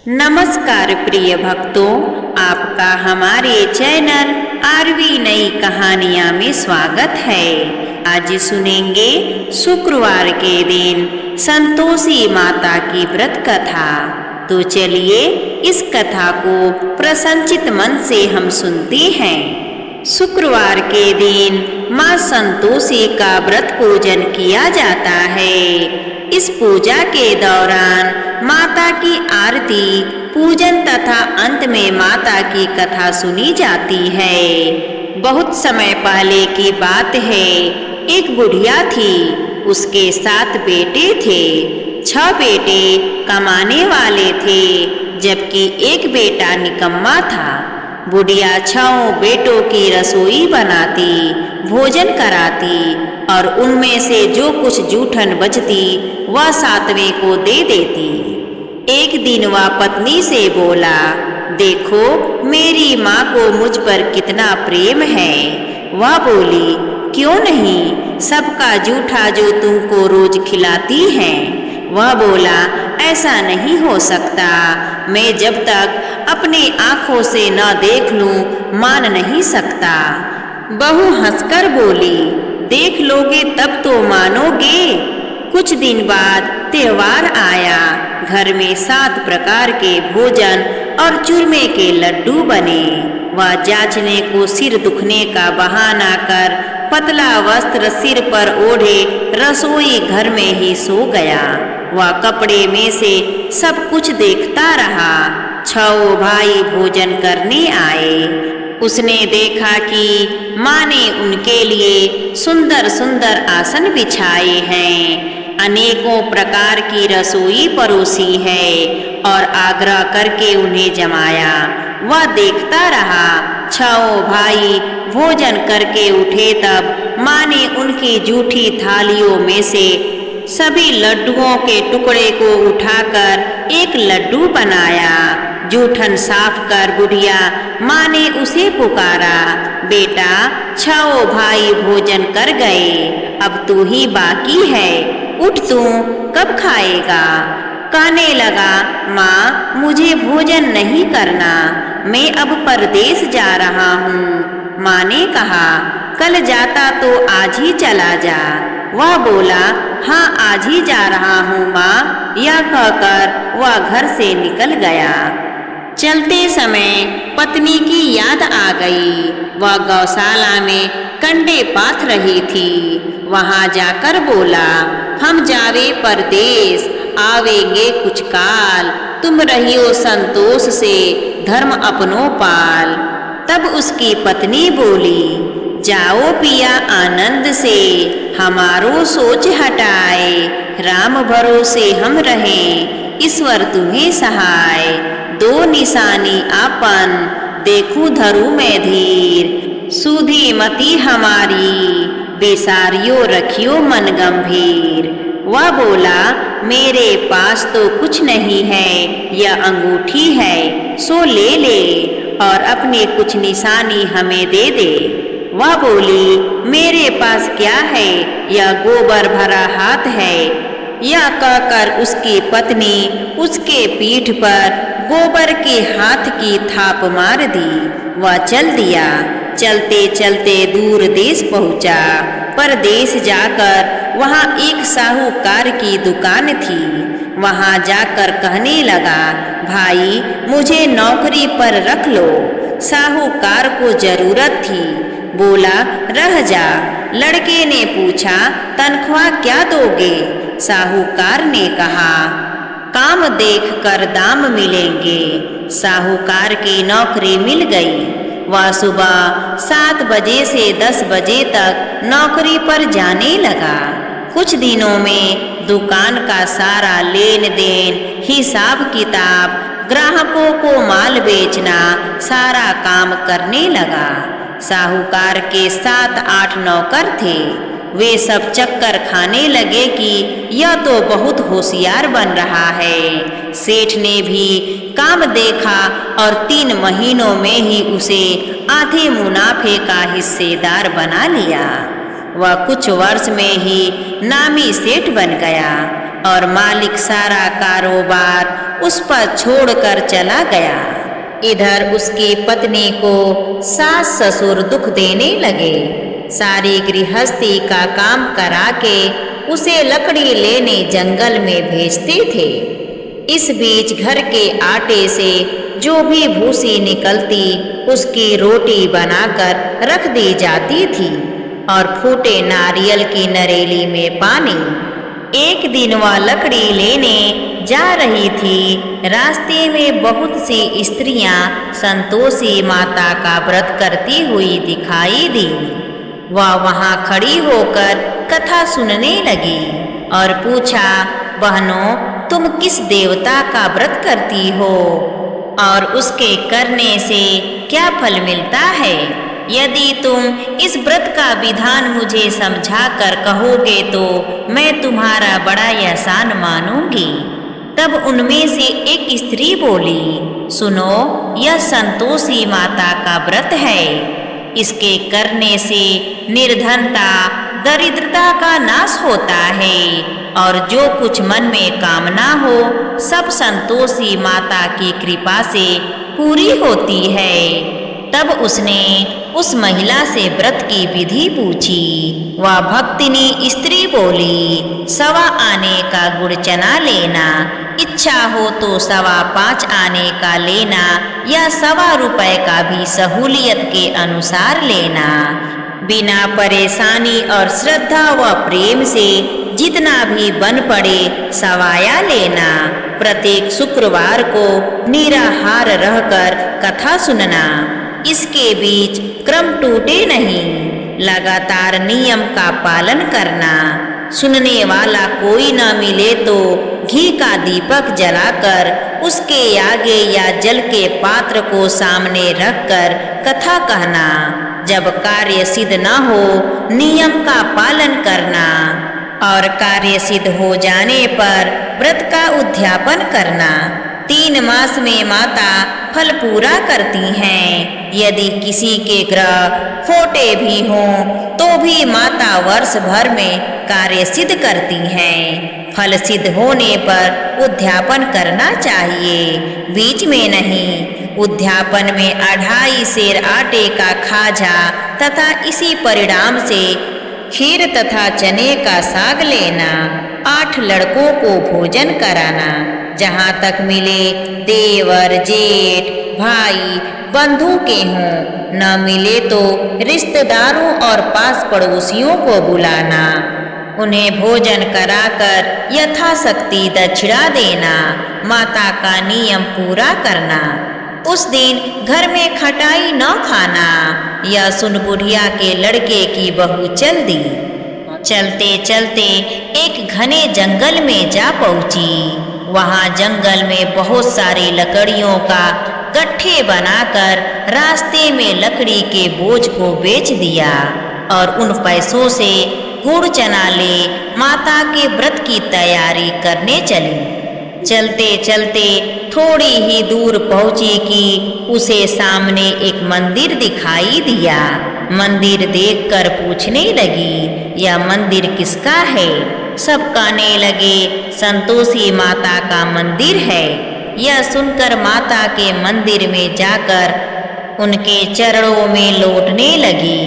नमस्कार प्रिय भक्तों, आपका हमारे चैनल आरवी नई कहानियाँ में स्वागत है। आज सुनेंगे शुक्रवार के दिन संतोषी माता की व्रत कथा। तो चलिए इस कथा को प्रसन्नचित मन से हम सुनते हैं। शुक्रवार के दिन माँ संतोषी का व्रत पूजन किया जाता है। इस पूजा के दौरान माता की आरती पूजन तथा अंत में माता की कथा सुनी जाती है। बहुत समय पहले की बात है, एक बुढ़िया थी, उसके 7 बेटे थे। 6 बेटे कमाने वाले थे, जबकि एक बेटा निकम्मा था। बुढ़िया 6 बेटों की रसोई बनाती, भोजन कराती और उनमें से जो कुछ जूठन बचती वह 7वें को दे देती। एक दिन वह पत्नी से बोला, देखो मेरी माँ को मुझ पर कितना प्रेम है। वह बोली, क्यों नहीं, सबका जूठा जो तुमको रोज खिलाती है। वह बोला, ऐसा नहीं हो सकता, मैं जब तक अपनी आँखों से न देख लूं मान नहीं सकता। बहू हंसकर बोली, देख लोगे तब तो मानोगे। कुछ दिन बाद त्योहार आया। घर में 7 प्रकार के भोजन और चूरमे के लड्डू बने। वह जांचने को सिर दुखने का बहाना कर पतला वस्त्र सिर पर ओढ़े रसोई घर में ही सो गया। वह कपड़े में से सब कुछ देखता रहा। 6 भाई भोजन करने आए। उसने देखा कि माँ ने उनके लिए सुंदर सुंदर आसन बिछाए हैं, अनेकों प्रकार की रसोई परोसी है और आग्रह करके उन्हें जमाया। वह देखता रहा। 6 भाई भोजन करके उठे तब माँ ने उनकी जूठी थालियों में से सभी लड्डुओं के टुकड़े को उठाकर एक लड्डू बनाया। जूठन साफ कर बुढ़िया माँ ने उसे पुकारा, बेटा 6 भाई भोजन कर गए, अब तू ही बाकी है, उठ तू कब खाएगा। कहने लगा, माँ मुझे भोजन नहीं करना, मैं अब परदेश जा रहा हूँ। माँ ने कहा, कल जाता तो आज ही चला जा। वह बोला, हाँ आज ही जा रहा हूँ माँ। यह कहकर वह घर से निकल गया। चलते समय पत्नी की याद आ गई। वह गौशाला में कंडे पाथ रही थी। वहां जाकर बोला, हम जावे परदेश, आवेंगे कुछ काल, तुम रहियो संतोष से धर्म अपनो पाल। तब उसकी पत्नी बोली, जाओ पिया आनंद से, हमारो सोच हटाए, राम भरोसे हम रहें, ईश्वर तुम्हें सहाय। 2 निशानी आपन, देखूं धरू में धीर, सुधी मती हमारी, बेसारियो रखियो मन गंभीर। वह बोला, मेरे पास तो कुछ नहीं है, यह अंगूठी है, सो ले ले और अपनी कुछ निशानी हमें दे दे। वह बोली, मेरे पास क्या है, यह गोबर भरा हाथ है। यह कहकर उसकी पत्नी उसके पीठ पर गोबर के हाथ की थाप मार दी। वह चल दिया। चलते चलते दूर देश पहुंचा। परदेश जाकर वहां एक साहूकार की दुकान थी। वहां जाकर कहने लगा, भाई मुझे नौकरी पर रख लो। साहूकार को जरूरत थी। बोला, रह जा। लड़के ने पूछा, तनख्वाह क्या दोगे? साहूकार ने कहा, काम देख कर दाम मिलेंगे। साहूकार की नौकरी मिल गई। वह सुबह 7 बजे से 10 बजे तक नौकरी पर जाने लगा। कुछ दिनों में दुकान का सारा लेन देन, हिसाब किताब, ग्राहकों को माल बेचना, सारा काम करने लगा। साहूकार के 7-8 नौकर थे। वे सब चक्कर खाने लगे कि यह तो बहुत होशियार बन रहा है। सेठ ने भी काम देखा और 3 महीनों में ही उसे आधे मुनाफे का हिस्सेदार बना लिया। वह कुछ वर्ष में ही नामी सेठ बन गया और मालिक सारा कारोबार उस पर छोड़कर चला गया। इधर उसकी पत्नी को सास ससुर दुख देने लगे। सारी गृहस्थी का काम करा के उसे लकड़ी लेने जंगल में भेजते थे। इस बीच घर के आटे से जो भी भूसी निकलती उसकी रोटी बनाकर रख दी जाती थी और फूटे नारियल की नरेली में पानी। एक दिन वह लकड़ी लेने जा रही थी। रास्ते में बहुत सी स्त्रियां संतोषी माता का व्रत करती हुई दिखाई दी। वह वहां खड़ी होकर कथा सुनने लगी और पूछा, बहनों, तुम किस देवता का व्रत करती हो और उसके करने से क्या फल मिलता है? यदि तुम इस व्रत का विधान मुझे समझा कर कहोगे तो मैं तुम्हारा बड़ा एहसान मानूंगी। तब उनमें से एक स्त्री बोली, सुनो, यह संतोषी माता का व्रत है। इसके करने से निर्धनता, दरिद्रता का नाश होता है और जो कुछ मन में कामना हो सब संतोषी माता की कृपा से पूरी होती है। तब उसने उस महिला से व्रत की विधि पूछी। वह भक्तिनी स्त्री बोली, 1.25 आने का गुड़ चना लेना, इच्छा हो तो 5.25 आने का लेना या 1.25 रुपए का भी सहूलियत के अनुसार लेना। बिना परेशानी और श्रद्धा व प्रेम से जितना भी बन पड़े सवाया लेना। प्रत्येक शुक्रवार को निराहार रहकर कथा सुनना। इसके बीच क्रम टूटे नहीं, लगातार नियम का पालन करना। सुनने वाला कोई न मिले तो घी का दीपक जलाकर उसके आगे या जल के पात्र को सामने रखकर कथा कहना। जब कार्य सिद्ध न हो नियम का पालन करना और कार्य सिद्ध हो जाने पर व्रत का उद्यापन करना। 3 मास में माता फल पूरा करती हैं। यदि किसी के ग्रह खोटे भी हों तो भी माता वर्ष भर में कार्य सिद्ध करती हैं। फल सिद्ध होने पर उद्यापन करना चाहिए, बीच में नहीं। उद्यापन में 2.5 सेर आटे का खाजा तथा इसी परिणाम से खीर तथा चने का साग लेना। 8 लड़कों को भोजन कराना। जहाँ तक मिले देवर, जेठ, भाई, बंधु के हों, न मिले तो रिश्तेदारों और पास पड़ोसियों को बुलाना। उन्हें भोजन कराकर यथाशक्ति दक्षिणा देना। माता का नियम पूरा करना। उस दिन घर में खटाई न खाना। यह सुन बुढ़िया के लड़के की बहू चल दी। चलते चलते एक घने जंगल में जा पहुंची। वहां जंगल में बहुत सारी लकड़ियों का गट्ठे बनाकर रास्ते में लकड़ी के बोझ को बेच दिया और उन पैसों से गुड़ चना ले माता के व्रत की तैयारी करने चली। चलते चलते थोड़ी ही दूर पहुंची कि उसे सामने एक मंदिर दिखाई दिया। मंदिर देखकर पूछने लगी, यह मंदिर किसका है? सब कहने लगे, संतोषी माता का मंदिर है। यह सुनकर माता के मंदिर में जाकर उनके चरणों में लौटने लगी।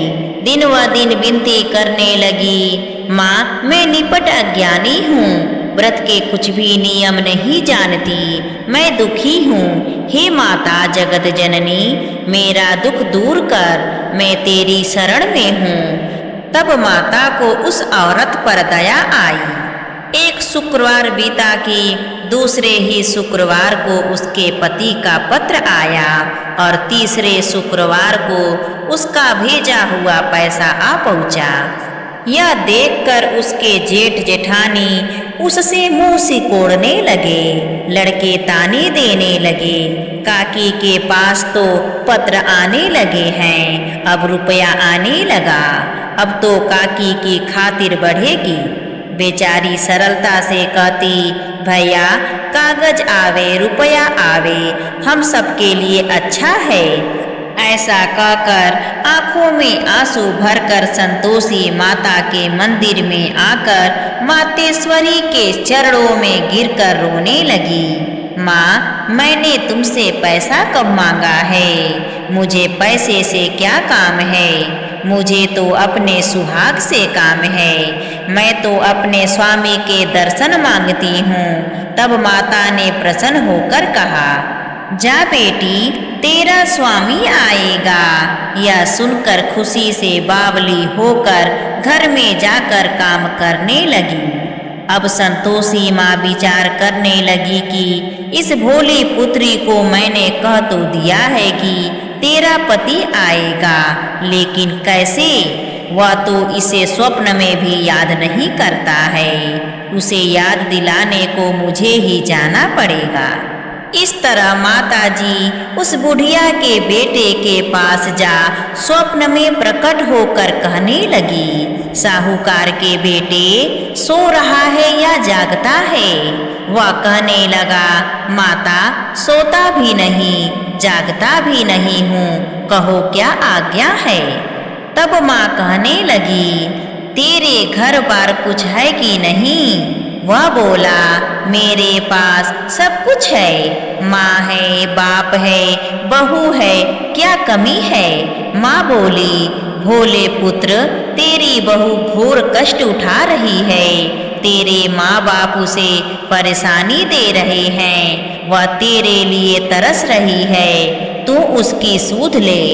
दिन व दिन विनती करने लगी, माँ, मैं निपट अज्ञानी हूँ, व्रत के कुछ भी नियम नहीं जानती, मैं दुखी हूँ। हे माता जगत जननी, मेरा दुख दूर कर, मैं तेरी शरण में हूँ। तब माता को उस औरत पर दया आई। एक शुक्रवार बीता कि दूसरे ही शुक्रवार को उसके पति का पत्र आया और तीसरे शुक्रवार को उसका भेजा हुआ पैसा आ पहुँचा। यह देखकर उसके जेठ जेठानी उससे मुंह सिकोड़ने लगे। लड़के ताने देने लगे, काकी के पास तो पत्र आने लगे हैं, अब रुपया आने लगा, अब तो काकी की खातिर बढ़ेगी। बेचारी सरलता से कहती, भैया कागज आवे रुपया आवे, हम सबके लिए अच्छा है। ऐसा कहकर आंखों में आंसू भरकर संतोषी माता के मंदिर में आकर मातेश्वरी के चरणों में गिरकर रोने लगी। माँ, मैंने तुमसे पैसा कब मांगा है? मुझे पैसे से क्या काम है? मुझे तो अपने सुहाग से काम है। मैं तो अपने स्वामी के दर्शन मांगती हूँ। तब माता ने प्रसन्न होकर कहा, जा बेटी, तेरा स्वामी आएगा। यह सुनकर खुशी से बावली होकर घर में जाकर काम करने लगी। अब संतोषी माँ विचार करने लगी कि इस भोली पुत्री को मैंने कह तो दिया है कि तेरा पति आएगा, लेकिन कैसे? वह तो इसे स्वप्न में भी याद नहीं करता है। उसे याद दिलाने को मुझे ही जाना पड़ेगा। इस तरह माताजी उस बुढ़िया के बेटे के पास जा स्वप्न में प्रकट होकर कहने लगी, साहूकार के बेटे सो रहा है या जागता है? वह कहने लगा, माता, सोता भी नहीं, जागता भी नहीं हूँ, कहो क्या आज्ञा है? तब माँ कहने लगी, तेरे घर बार कुछ है कि नहीं? वह बोला, मेरे पास सब कुछ है। माँ है, बाप है, बहू है, क्या कमी है? माँ बोली, भोले पुत्र, तेरी बहू घोर कष्ट उठा रही है। तेरे माँ बाप उसे परेशानी दे रहे हैं। वह तेरे लिए तरस रही है, तू उसकी सूध ले।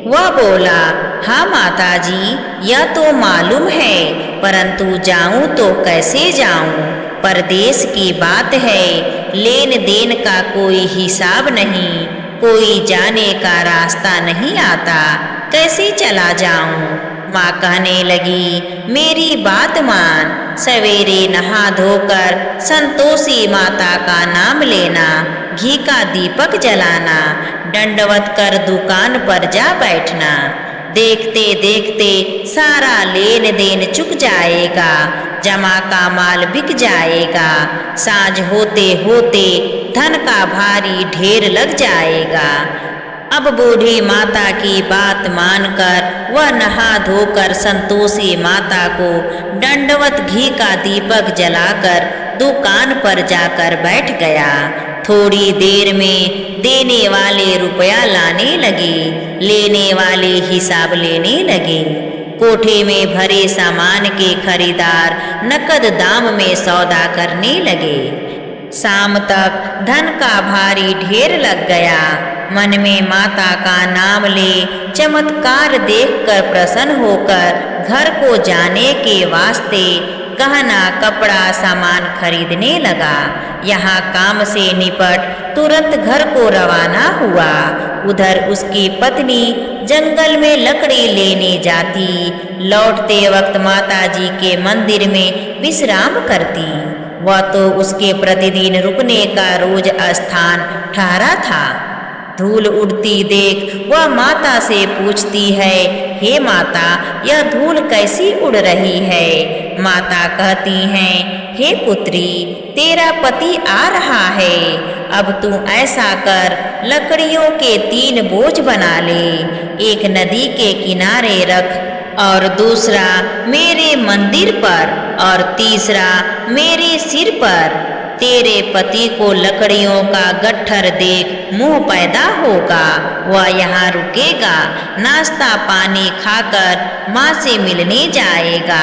वह बोला, हाँ माताजी, यह तो मालूम है, परंतु जाऊं तो कैसे जाऊं? परदेश की बात है, लेन देन का कोई हिसाब नहीं, कोई जाने का रास्ता नहीं आता, कैसे चला जाऊं? माँ कहने लगी, मेरी बात मान, सवेरे नहा धोकर संतोषी माता का नाम लेना, घी का दीपक जलाना, दंडवत कर दुकान पर जा बैठना। देखते देखते सारा लेन देन चुक जाएगा, जमा का माल बिक जाएगा। सांझ होते होते धन का भारी ढेर लग जाएगा। अब बूढ़ी माता की बात मानकर वह नहा धोकर संतोषी माता को दंडवत घी का दीपक जलाकर दुकान पर जाकर बैठ गया। थोड़ी देर में देने वाले रुपया लाने लगे, लेने वाले हिसाब लेने लगे। कोठे में भरे सामान के खरीदार नकद दाम में सौदा करने लगे। शाम तक धन का भारी ढेर लग गया। मन में माता का नाम ले चमत्कार देखकर प्रसन्न होकर घर को जाने के वास्ते गहना कपड़ा सामान खरीदने लगा। यहाँ काम से निपट तुरंत घर को रवाना हुआ। उधर उसकी पत्नी जंगल में लकड़ी लेने जाती, लौटते वक्त माताजी के मंदिर में विश्राम करती। वह तो उसके प्रतिदिन रुकने का रोज स्थान ठहरा था। धूल उड़ती देख वह माता से पूछती है, हे माता, यह धूल कैसी उड़ रही है? माता कहती हैं, हे पुत्री, तेरा पति आ रहा है। अब तू ऐसा कर, लकड़ियों के 3 बोझ बना ले, एक नदी के किनारे रख और दूसरा मेरे मंदिर पर और तीसरा मेरे सिर पर। तेरे पति को लकड़ियों का गट्ठर देख मोह पैदा होगा, वह यहाँ रुकेगा, नाश्ता पानी खाकर माँ से मिलने जाएगा।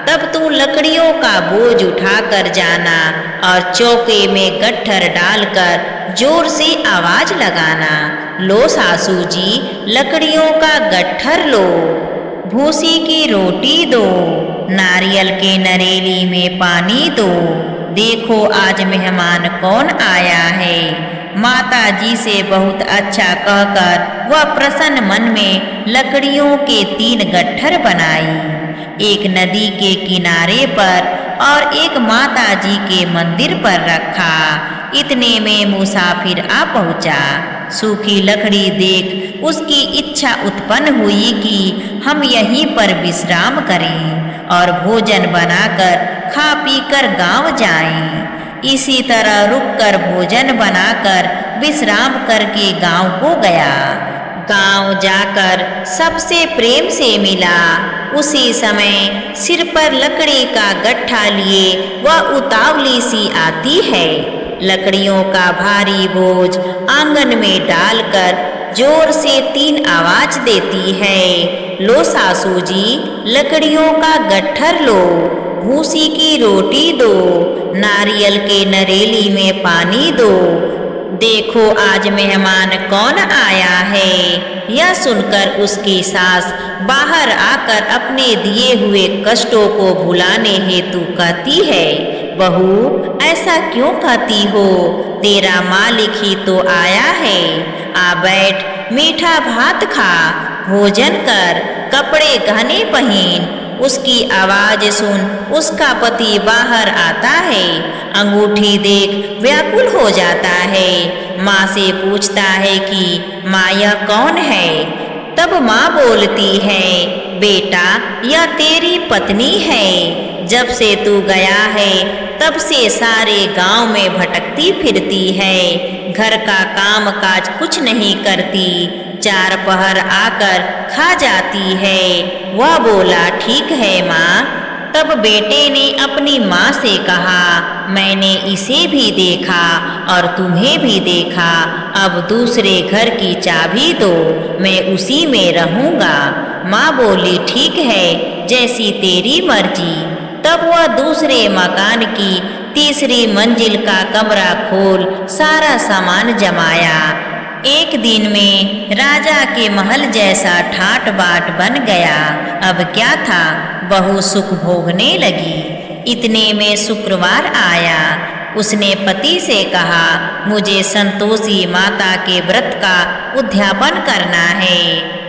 तब तू लकड़ियों का बोझ उठाकर जाना और चौके में गट्ठर डालकर जोर से आवाज लगाना, लो सासू जी, लकड़ियों का गट्ठर लो, भूसी की रोटी दो, नारियल के नरेली में पानी दो, देखो आज मेहमान कौन आया है। माता जी से बहुत अच्छा कहकर वह प्रसन्न मन में लकड़ियों के 3 गट्ठर बनाई, एक नदी के किनारे पर और एक माता जी के मंदिर पर रखा। इतने में मुसाफिर आ पहुंचा। सूखी लकड़ी देख उसकी इच्छा उत्पन्न हुई कि हम यहीं पर विश्राम करें और भोजन बनाकर खा पीकर गांव जाएं। इसी तरह रुककर भोजन बनाकर विश्राम करके गांव को गया। गांव जाकर सबसे प्रेम से मिला। उसी समय सिर पर लकड़ी का गट्ठा लिए वह उतावली सी आती है। लकड़ियों का भारी बोझ आंगन में डालकर जोर से 3 आवाज देती है। लो सासू जी, लकड़ियों का गट्ठर लो, भूसी की रोटी दो, नारियल के नरेली में पानी दो। देखो आज मेहमान कौन आया है। यह सुनकर उसकी सास बाहर आकर अपने दिए हुए कष्टों को भुलाने हेतु कहती है, बहू ऐसा क्यों कहती हो, तेरा मालिक ही तो आया है। आ बैठ, मीठा भात खा, भोजन कर, कपड़े गहने पहन। उसकी आवाज सुन उसका पति बाहर आता है। अंगूठी देख व्याकुल हो जाता है। माँ से पूछता है कि माँ यह कौन है। तब माँ बोलती है, बेटा यह तेरी पत्नी है। जब से तू गया है तब से सारे गांव में भटकती फिरती है, घर का काम काज कुछ नहीं करती, 4 पहर आकर खा जाती है। वह बोला, ठीक है माँ। तब बेटे ने अपनी माँ से कहा, मैंने इसे भी देखा और तुम्हें भी देखा, अब दूसरे घर की चाबी दो, मैं उसी में रहूँगा। माँ बोली, ठीक है, जैसी तेरी मर्जी। तब वह दूसरे मकान की 3री मंजिल का कमरा खोल सारा सामान जमाया। एक दिन में राजा के महल जैसा ठाट बाट बन गया। अब क्या था, बहू सुख भोगने लगी। इतने में शुक्रवार आया। उसने पति से कहा, मुझे संतोषी माता के व्रत का उद्यापन करना है।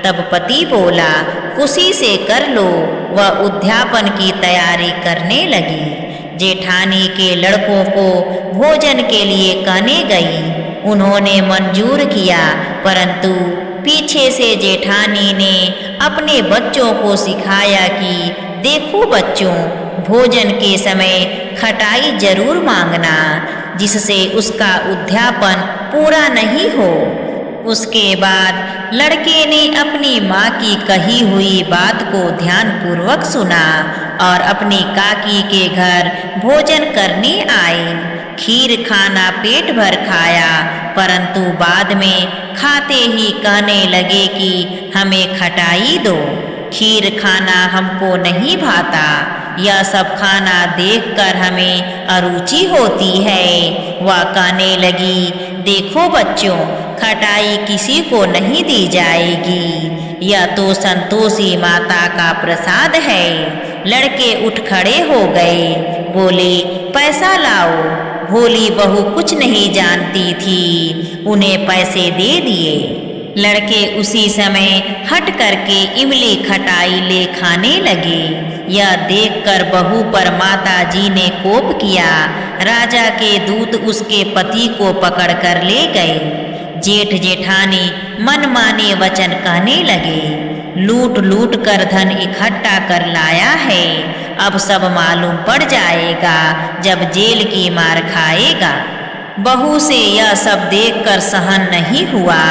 तब पति बोला, खुशी से कर लो। वह उद्यापन की तैयारी करने लगी। जेठानी के लड़कों को भोजन के लिए कहने गई। उन्होंने मंजूर किया, परंतु पीछे से जेठानी ने अपने बच्चों को सिखाया कि देखो बच्चों, भोजन के समय खटाई जरूर मांगना, जिससे उसका उद्यापन पूरा नहीं हो। उसके बाद लड़के ने अपनी माँ की कही हुई बात को ध्यानपूर्वक सुना और अपनी काकी के घर भोजन करने आए। खीर खाना पेट भर खाया, परंतु बाद में खाते ही कहने लगे कि हमें खटाई दो, खीर खाना हमको नहीं भाता, यह सब खाना देखकर हमें अरुचि होती है। वह कहने लगी, देखो बच्चों, खटाई किसी को नहीं दी जाएगी, यह तो संतोषी माता का प्रसाद है। लड़के उठ खड़े हो गए, बोले, पैसा लाओ। भोली बहू कुछ नहीं जानती थी, उन्हें पैसे दे दिए। लड़के उसी समय हट करके इमली खटाई ले खाने लगे। यह देखकर बहू पर माता जी ने कोप किया। राजा के दूत उसके पति को पकड़कर ले गए। जेठ जेठानी मनमाने वचन कहने लगे, लूट लूट कर धन इकट्ठा कर लाया है, अब सब मालूम पड़ जाएगा जब जेल की मार खाएगा। बहू से यह सब देखकर सहन नहीं हुआ।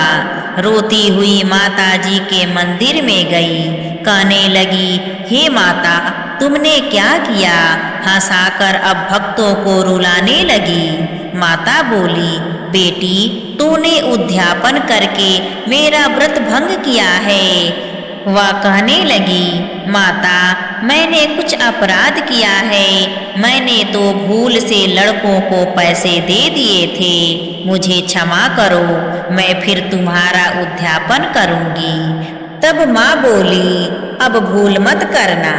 रोती हुई माता जी के मंदिर में गई, कहने लगी, हे माता, तुमने क्या किया? हंसाकर अब भक्तों को रुलाने लगी। माता बोली, बेटी, तूने उद्यापन करके मेरा व्रत भंग किया है। वह कहने लगी, माता, मैंने कुछ अपराध किया है, मैंने तो भूल से लड़कों को पैसे दे दिए थे, मुझे क्षमा करो, मैं फिर तुम्हारा उद्यापन करूंगी। तब माँ बोली, अब भूल मत करना।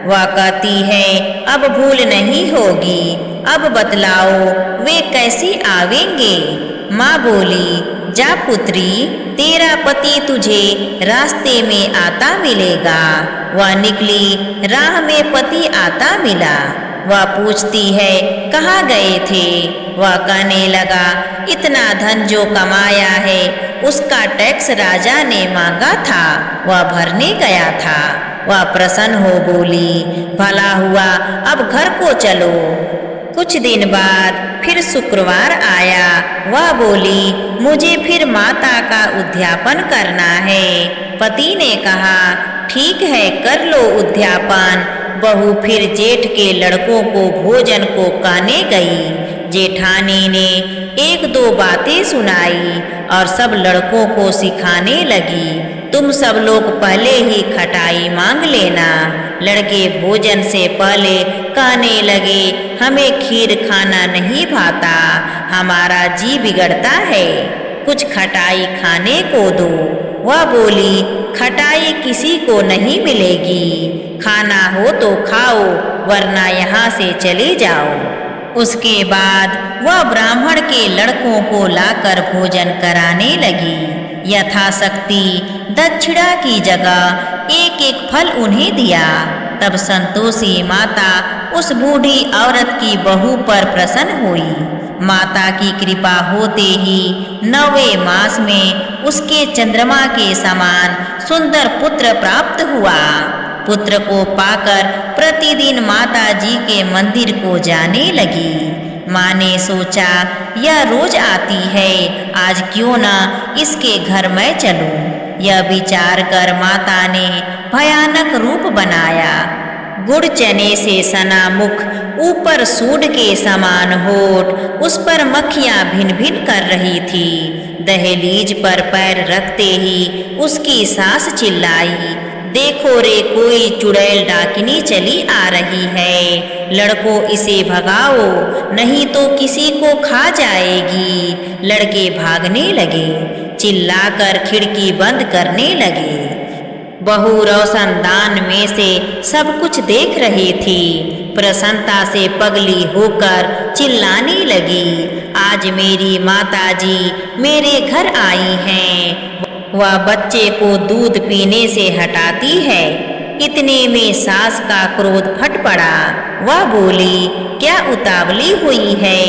वह कहती है, अब भूल नहीं होगी, अब बतलाओ वे कैसे आवेंगे। माँ बोली, जा पुत्री, तेरा पति तुझे रास्ते में आता मिलेगा। वह निकली, राह में पति आता मिला। वह पूछती है, कहाँ गए थे? वह कहने लगा, इतना धन जो कमाया है उसका टैक्स राजा ने मांगा था, वह भरने गया था। वह प्रसन्न हो बोली, भला हुआ, अब घर को चलो। कुछ दिन बाद फिर शुक्रवार आया। वह बोली, मुझे फिर माता का उद्यापन करना है। पति ने कहा, ठीक है, कर लो उद्यापन। बहू फिर जेठ के लड़कों को भोजन को कहने गई। जेठानी ने एक दो बातें सुनाई और सब लड़कों को सिखाने लगी, तुम सब लोग पहले ही खटाई मांग लेना। लड़के भोजन से पहले कहने लगे, हमें खीर खाना नहीं भाता, हमारा जी बिगड़ता है, कुछ खटाई खाने को दो। वह बोली, खटाई किसी को नहीं मिलेगी, खाना हो तो खाओ वरना यहाँ से चले जाओ। उसके बाद वह ब्राह्मण के लड़कों को लाकर भोजन कराने लगी। यथाशक्ति दक्षिणा की जगह एक एक फल उन्हें दिया। तब संतोषी माता उस बूढ़ी औरत की बहू पर प्रसन्न हुई। माता की कृपा होते ही 9वें मास में उसके चंद्रमा के समान सुंदर पुत्र प्राप्त हुआ। पुत्र को पाकर प्रतिदिन माता जी के मंदिर को जाने लगी। माँ ने सोचा, यह रोज आती है, आज क्यों ना इसके घर मैं चलूं। यह विचार कर माता ने भयानक रूप बनाया। गुड़ चने से सना मुख, ऊपर सूंड के समान होठ, उस पर मक्खियां भिन भिन कर रही थी। दहलीज पर पैर रखते ही उसकी सास चिल्लाई, देखो रे कोई चुड़ैल डाकिनी चली आ रही है, लड़कों इसे भगाओ नहीं तो किसी को खा जाएगी। लड़के भागने लगे, चिल्लाकर खिड़की बंद करने लगे। बहू रोशनदान में से सब कुछ देख रही थी। प्रसन्नता से पगली होकर चिल्लाने लगी, आज मेरी माताजी मेरे घर आई हैं। वह बच्चे को दूध पीने से हटाती है। इतने में सास का क्रोध फट पड़ा। वह बोली, क्या उतावली हुई है,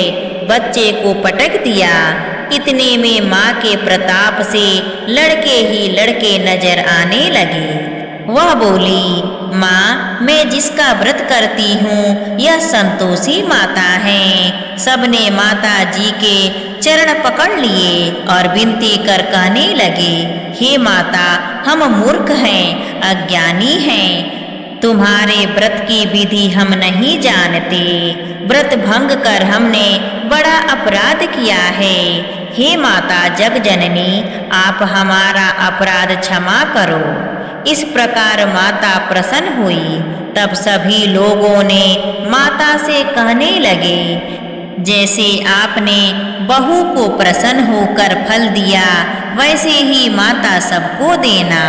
बच्चे को पटक दिया। इतने में माँ के प्रताप से लड़के ही लड़के नजर आने लगे। वह बोली, माँ मैं जिसका व्रत करती हूँ यह संतोषी माता है। सबने माता जी के चरण पकड़ लिए और विनती कर कहने लगे, हे माता हम मूर्ख हैं, अज्ञानी हैं, तुम्हारे व्रत की विधि हम नहीं जानते। व्रत भंग कर हमने बड़ा अपराध किया है। हे माता जगजननी आप हमारा अपराध क्षमा करो। इस प्रकार माता प्रसन्न हुई। तब सभी लोगों ने माता से कहने लगे, जैसे आपने बहू को प्रसन्न होकर फल दिया वैसे ही माता सबको देना।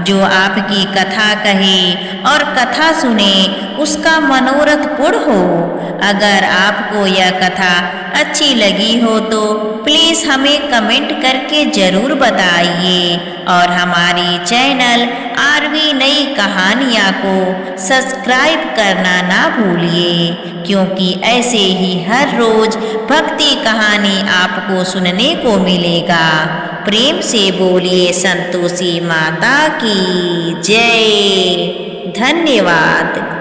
जो आपकी कथा कहे और कथा सुने उसका मनोरथ पूर्ण हो। अगर आपको यह कथा अच्छी लगी हो तो प्लीज़ हमें कमेंट करके ज़रूर बताइए और हमारी चैनल आरवी नई कहानियाँ को सब्सक्राइब करना ना भूलिए, क्योंकि ऐसे ही हर रोज़ भक्ति कहानी आपको सुनने को मिलेगा। प्रेम से बोलिए संतोषी माता की जय। धन्यवाद।